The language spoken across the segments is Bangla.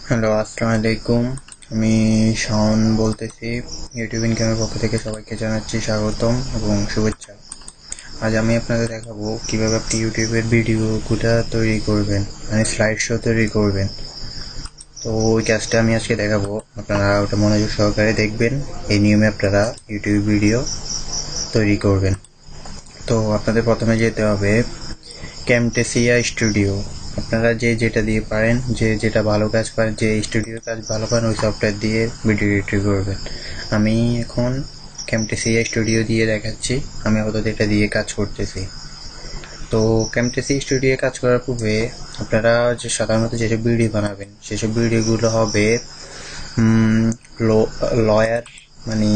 হ্যালো, আসসালামু আলাইকুম। আমি শাওন বলতেছি। ইউটিউব ইনকামের পক্ষ থেকে সবাইকে জানাচ্ছি স্বাগতম এবং শুভেচ্ছা। আজ আমি আপনাদের দেখাবো কিভাবে আপনি ইউটিউবের ভিডিওগুলো তৈরি করবেন, মানে স্লাইড শো তৈরি করবেন। তো ওই কাজটা আমি আজকে দেখাবো, আপনারা ওটা মনোযোগ সহকারে দেখবেন। এই নিয়মে আপনারা ইউটিউব ভিডিও তৈরি করবেন। তো আপনাদের প্রথমে যেতে হবে ক্যামটেসিয়া স্টুডিও। আপনারা যে যেটা দিয়ে পারেন, যে যেটা ভালো কাজ পারেন, যে স্টুডিওর কাজ ভালো পারেন, ওই সফটওয়্যার দিয়ে ভিডিও এডিট করবেন। আমি এখন ক্যামটেসিয়া স্টুডিও দিয়ে দেখাচ্ছি। আমি আপাতত এটা দিয়ে কাজ করতেছি। তো ক্যামটেসিয়া স্টুডিও কাজ করার পূর্বে আপনারা যে সাধারণত যেসব ভিডিও বানাবেন, সেসব ভিডিওগুলো হবে লয়ার, মানে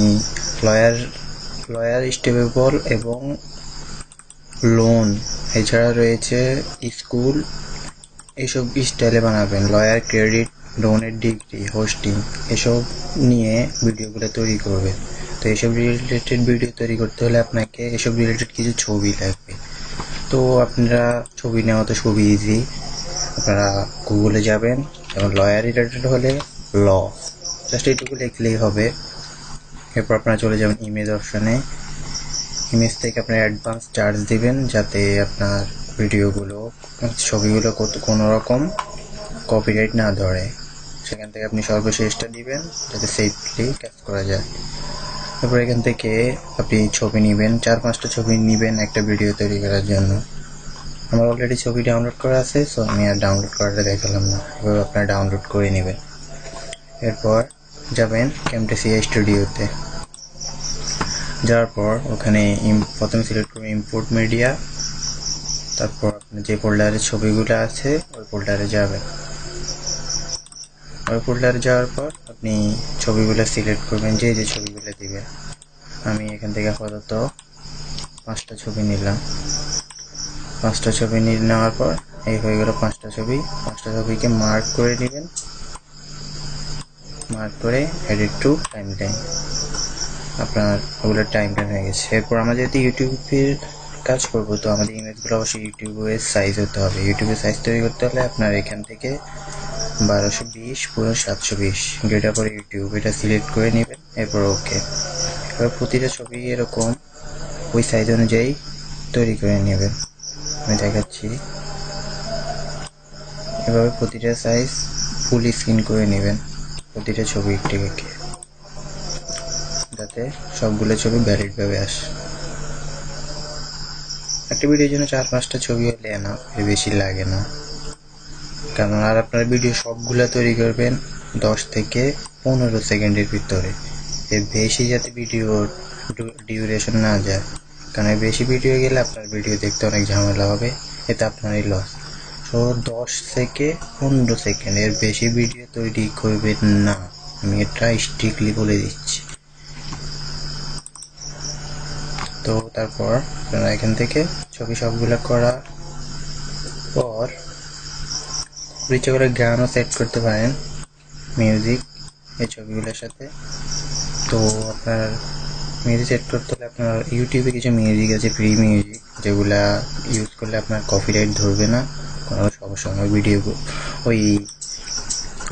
লয়ার লয়ার স্টেপেবল এবং লোন, এছাড়া রয়েছে স্কুল, এইসব স্টাইলে বানাবেন। লয়ার, ক্রেডিট, লোনের ডিগ্রি, হোস্টিং, এসব নিয়ে ভিডিওগুলো তৈরি করবেন। তো এসব রিলেটেড ভিডিও তৈরি করতে হলে আপনাকে এসব রিলেটেড কিছু ছবি লাগবে। তো আপনারা ছবি নেওয়া তো খুবই ইজি। আপনারা গুগলে যাবেন, যেমন লয়ার রিলেটেড হলে ল, জাস্ট এইটুকু লিখলেই হবে। এরপর আপনারা চলে যাবেন ইমেজ অপশানে। ইমেজ থেকে আপনার অ্যাডভান্স চার্জ দিবেন, যাতে আপনার ভিডিওগুলো, ছবিগুলো কোনো রকম কপিরাইট না ধরে। সেখান থেকে আপনি সর্বশেষটা দিবেন, যাতে সেফলি কাজ করা যায়। তারপর এখান থেকে আপনি ছবি নেবেন, 4-5টা ছবি নেবেন একটা ভিডিও তৈরি করার জন্য। আমার অলরেডি ছবি ডাউনলোড করা আছে, সো আমি আর ডাউনলোড করাটা দেখালাম না। এভাবে আপনারা ডাউনলোড করে নেবেন। এরপর যাবেন ক্যামটেসিয়া স্টুডিওতে। যাওয়ার পর ওখানে প্রথমে সিলেক্ট করবেন ইম্পোর্ট মিডিয়া। তারপর আপনার যে ফোল্ডারে ছবিগুলো আছে ওই ফোল্ডারে যাবেন। ওই ফোল্ডারে যাওয়ার পর আপনি ছবিগুলো সিলেক্ট করবেন, যে যে ছবিগুলো দিবেন। আমি এখান থেকে আপাতত 5টা ছবি নিলাম। 5টা ছবি নেওয়ার পর এই হয়ে গেল 5টা ছবি। 5টা ছবিকে মার্ক করে নেবেন, মার্ক করে এডিট টু টাইমলাইন। আপনার ওগুলোর টাইমলাইন হয়ে গেছে। এরপর আমরা যেহেতু ইউটিউবের কাজ করবো, তো আমাদের ইমেজগুলো অবশ্যই ইউটিউবের সাইজ হতে হবে। ইউটিউবের সাইজ তৈরি করতে হলে আপনার এখান থেকে 1220 পুরো 720 ডেটা পরে ইউটিউব, এটা সিলেক্ট করে নেবেন। এরপর ওকে। এবার প্রতিটা ছবি এরকম ওই সাইজ অনুযায়ী তৈরি করে নেবেন। আমি দেখাচ্ছি। এভাবে প্রতিটা সাইজ ফুল স্ক্রিন করে নেবেন, প্রতিটা ছবি একটু এঁকে, যাতে সবগুলো ছবি ভ্যালিডভাবে আসে। একটা ভিডিওর জন্য 4-5টা ছবি হলে না, এর বেশি লাগে না। কারণ আর আপনার ভিডিও সবগুলো তৈরি করবেন 10 থেকে 15 সেকেন্ডের ভিতরে। এর বেশি যাতে ভিডিওর ডিউরেশন না যায়, কারণ এর বেশি ভিডিও গেলে আপনার ভিডিও দেখতে অনেক ঝামেলা হবে, এতে আপনারই লস। তো 10 থেকে 15 সেকেন্ড, এর বেশি ভিডিও তৈরি করবেন না, আমি এটা স্ট্রিক্টলি বলে দিচ্ছি। তো তারপর আপনারা এখান থেকে ছবি সবগুলো করার পর ইচ্ছে করে গানও সেট করতে পারেন, মিউজিক, এই ছবিগুলোর সাথে। তো আপনার মিউজিক সেট করতে হলে আপনার ইউটিউবে কিছু মিউজিক আছে, ফ্রি মিউজিক, যেগুলা ইউজ করলে আপনার কপিরাইট ধরবে না, কোনো সময় ভিডিও ওই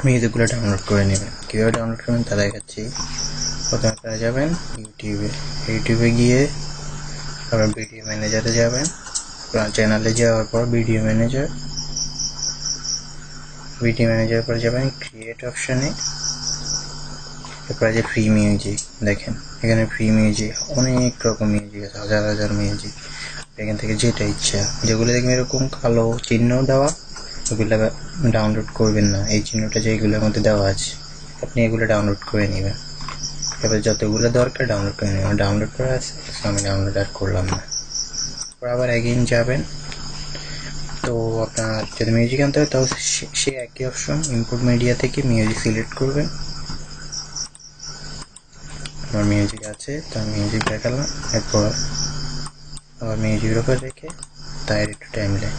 মিউজিকগুলো ডাউনলোড করে নেবেন। কীভাবে ডাউনলোড করবেন তা দেখাচ্ছি। প্রথমে আপনারা যাবেন ইউটিউবে গিয়ে আপনার ভিডিও ম্যানেজারে যাবেন। আপনার চ্যানেলে যাওয়ার পর ভিডিও ম্যানেজার পরে যাবেন ক্রিয়েট অপশানে। এরপর আছে ফ্রি মিউজিক। দেখেন এখানে ফ্রি মিউজিক অনেক রকম মিউজিক আছে, হাজার হাজার মিউজিক। এখান থেকে যেটা ইচ্ছা, যেগুলো দেখবেন এরকম কালো চিহ্ন দেওয়া, ওগুলো ডাউনলোড করবেন না। এই চিহ্নটা যেগুলোর মধ্যে দেওয়া আছে, আপনি এগুলো ডাউনলোড করে নেবেন। এবার যতগুলো দরকার ডাউনলোড করে নেবেন। ডাউনলোড করা আছে, আমি ডাউনলোড আর করলাম না। তারপর আবার এগেইন যাবেন। তো আপনার যদি মিউজিক আনতে হয়, তাও সে একই অপশন, ইম্পোর্ট মিডিয়া থেকে মিউজিক সিলেক্ট করবেন। আমার মিউজিক আছে, তো আমি মিউজিক দেখালাম। এরপর আবার মিউজিকের উপর রেখে তাই একটু টাইমলাইন।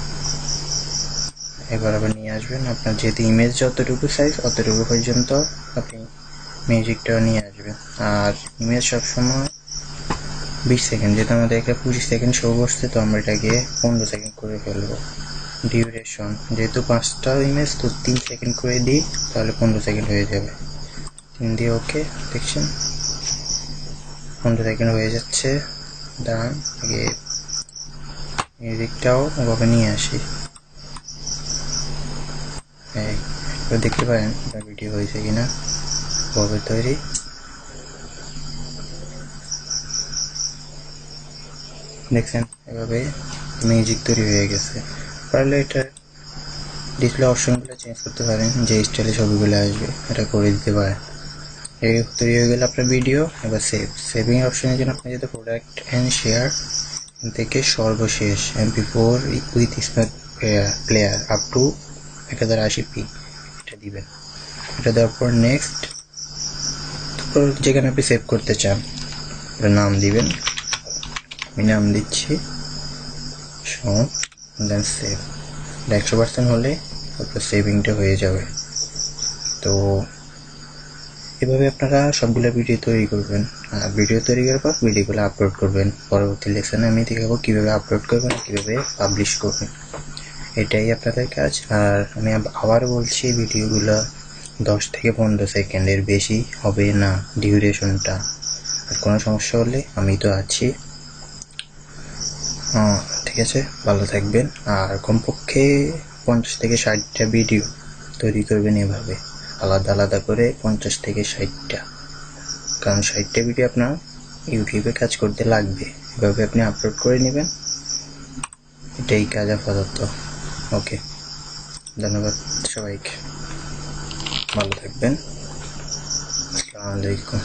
এবার আবার নিয়ে আসবেন, আপনার যেহেতু ইমেজ যতটুকু সাইজ অতটুকু পর্যন্ত আপনি মিউজিকটাও নিয়ে আসবেন। আর ইমেজ সবসময় 20 সেকেন্ড, যেহেতু আমাদের এখানে 25 সেকেন্ড শো করছে, তো আমরা এটাকে 15 সেকেন্ড করে ফেলবো। ডিউরেশন যেহেতু 5টা ইমেজ তো 3 সেকেন্ড করে দিই, তাহলে 15 সেকেন্ড হয়ে যাবে। 3 দিয়ে ওকে, দেখছেন 15 সেকেন্ড হয়ে যাচ্ছে। দাঁড়ান আগে মিউজিকটাও ওভাবে নিয়ে আসি। হ্যাঁ, দেখতে পারেন ভিডিও হয়েছে কিনা ওভাবে তৈরি। দেখছেন এভাবে মিউজিক তৈরি হয়ে গেছে। পারলে এটা ডিসপ্লে অপশনগুলো চেঞ্জ করতে পারেন, যে স্টাইলে ছবিগুলো আসবে এটা করে দিতে পারেন। এই তৈরি হয়ে গেলে আপনার ভিডিও। এবার সেভিং অপশনের জন্য আপনি যদি প্রোডাক্ট অ্যান্ড শেয়ার থেকে সর্বশেষ MP4 with smart player up to 1080p এটা দিবেন। এটা দেওয়ার পর নেক্সট, তারপর যেখানে আপনি সেভ করতে চান নাম দিবেন। আমি নাম দিচ্ছি শোন, দেন সেভ। 100% হলে তারপর সেভিংটা হয়ে যাবে। তো এভাবে আপনারা সবগুলো ভিডিও তৈরি করবেন, আর ভিডিও তৈরি করার পর ভিডিওগুলো আপলোড করবেন। পরবর্তী লেসনে আমি দেখাবো কীভাবে আপলোড করবেন, কীভাবে পাবলিশ করবেন, এটাই আপনাদের কাজ। আর আমি আবার বলছি, ভিডিওগুলো 10 থেকে 15 সেকেন্ডের বেশি হবে না ডিউরেশনটা। আর কোনো সমস্যা হলে আমি তো আছি। ঠিক আছে, ভালো থাকবেন। আর কমপক্ষে 50 থেকে 60টা ভিডিও তৈরি করবেন এভাবে আলাদা আলাদা করে, 50 থেকে 60টা, কারণ 60টা ভিডিও আপনার ইউটিউবে কাজ করতে লাগবে। এভাবে আপনি আপলোড করে নেবেন, এটাই কাজ আপাতত। ওকে, ধন্যবাদ সবাইকে, ভালো থাকবেন। আসসালামু আলাইকুম।